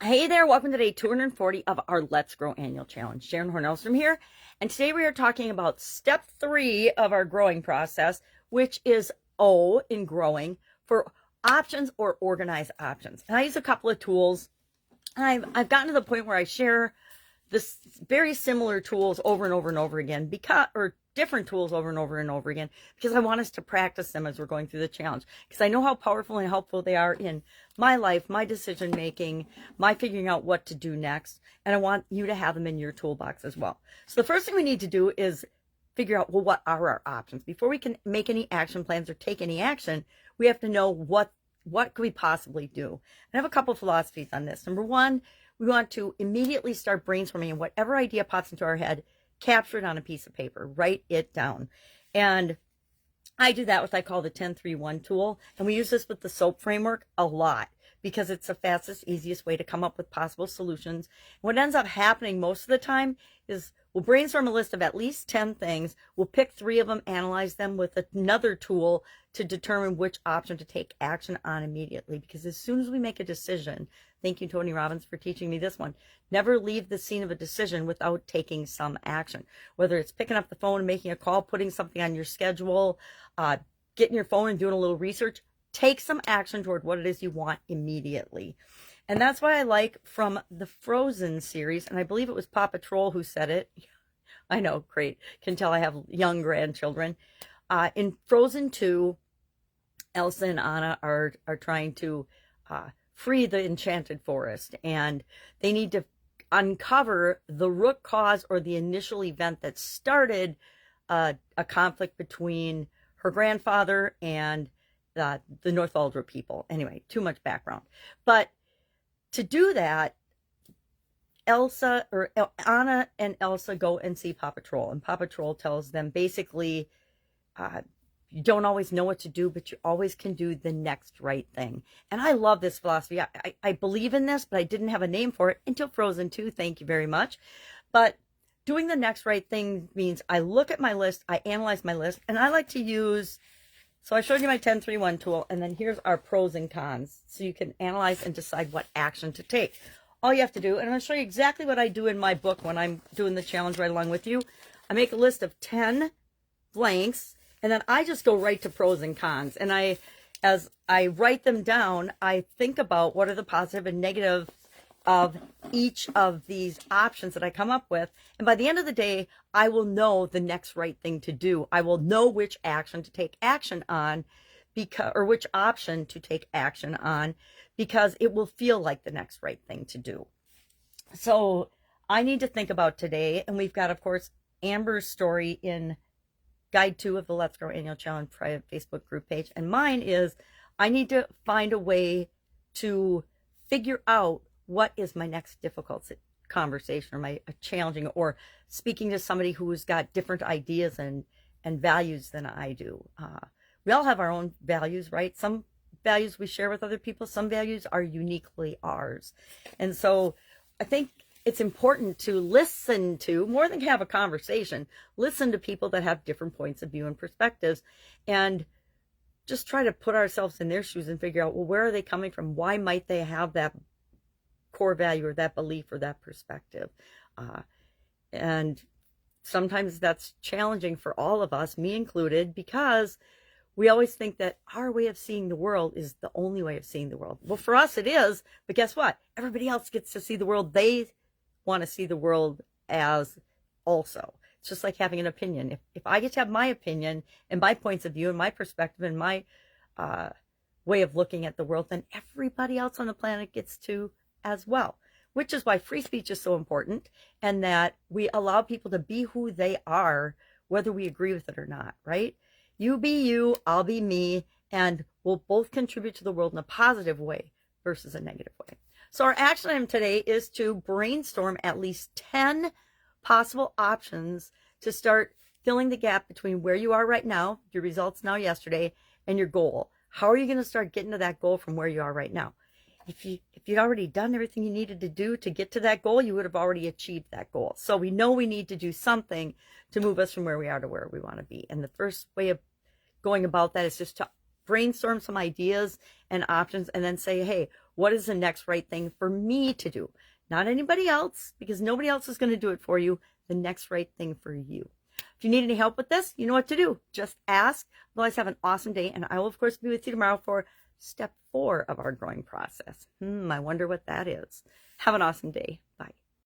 Hey there, welcome to day 240 of our Let's Grow annual challenge. Sharon Horne-Ellstrom here, and today we are talking about step 3 of our growing process, which is O in growing for options or organize options. And I use a couple of tools. I've gotten to the point where I share this very similar tools over and over and over again or different tools over and over and over again because I want us to practice them as we're going through the challenge, because I know how powerful and helpful they are in my life, my decision making, my figuring out what to do next, and I want you to have them in your toolbox as well. So the first thing we need to do is figure out, well, what are our options? Before we can make any action plans or take any action, we have to know what could we possibly do. And I have a couple of philosophies on this. Number one, we want to immediately start brainstorming, and whatever idea pops into our head, capture it on a piece of paper, write it down. And I do that with, I call the 10-3-1 tool. And we use this with the SOAP framework a lot because it's the fastest, easiest way to come up with possible solutions. What ends up happening most of the time is we'll brainstorm a list of at least 10 things. We'll pick 3 of them, analyze them with another tool to determine which option to take action on immediately. Because as soon as we make a decision, thank you, Tony Robbins, for teaching me this one, never leave the scene of a decision without taking some action. Whether it's picking up the phone and making a call, putting something on your schedule, getting your phone and doing a little research, take some action toward what it is you want immediately. And that's why I like from the Frozen series, and I believe it was Paw Patrol who said it. I know, great. Can tell I have young grandchildren. In Frozen 2, Elsa and Anna are trying to free the enchanted forest, and they need to uncover the root cause or the initial event that started a conflict between her grandfather and the Northuldra people. Anyway, too much background. But to do that, Anna and Elsa go and see Paw Patrol, and Paw Patrol tells them basically, you don't always know what to do, but you always can do the next right thing. And I love this philosophy. I believe in this, but I didn't have a name for it until Frozen 2. Thank you very much. But doing the next right thing means I look at my list, I analyze my list, and I like to use, so I showed you my 10-3-1 tool, and then here's our pros and cons. So you can analyze and decide what action to take. All you have to do, and I'm going to show you exactly what I do in my book when I'm doing the challenge right along with you. I make a list of 10 blanks, and then I just go right to pros and cons. And as I write them down, I think about what are the positive and negative of each of these options that I come up with. And by the end of the day, I will know the next right thing to do. I will know which action to take action on, or which option to take action on, because it will feel like the next right thing to do. So I need to think about today, and we've got, of course, Amber's story in Guide 2 of the Let's Grow Annual Challenge private Facebook group page. And mine is, I need to find a way to figure out what is my next difficult conversation, or my challenging, or speaking to somebody who's got different ideas and values than I do. We all have our own values, right? Some values we share with other people. Some values are uniquely ours. And so I think it's important to listen to, more than have a conversation, listen to people that have different points of view and perspectives, and just try to put ourselves in their shoes and figure out, well, where are they coming from? Why might they have that core value or that belief or that perspective? And sometimes that's challenging for all of us, me included, because we always think that our way of seeing the world is the only way of seeing the world. Well, for us it is, but guess what? Everybody else gets to see the world they want to see the world as also. It's just like having an opinion. If I get to have my opinion and my points of view and my perspective and my way of looking at the world, then everybody else on the planet gets to as well. Which is why free speech is so important, and that we allow people to be who they are, whether we agree with it or not, right? You be you, I'll be me, and we'll both contribute to the world in a positive way versus a negative way. So our action item today is to brainstorm at least 10 possible options to start filling the gap between where you are right now, your results now yesterday, and your goal. How are you going to start getting to that goal from where you are right now? If you'd already done everything you needed to do to get to that goal, you would have already achieved that goal. So we know we need to do something to move us from where we are to where we want to be. And the first way of going about that is just to brainstorm some ideas and options, and then say, hey, What is the next right thing for me to do? Not anybody else, because nobody else is going to do it for you. The next right thing for you. If you need any help with this, you know what to do. Just ask. Otherwise, have an awesome day. And I will, of course, be with you tomorrow for step 4 of our growing process. I wonder what that is. Have an awesome day. Bye.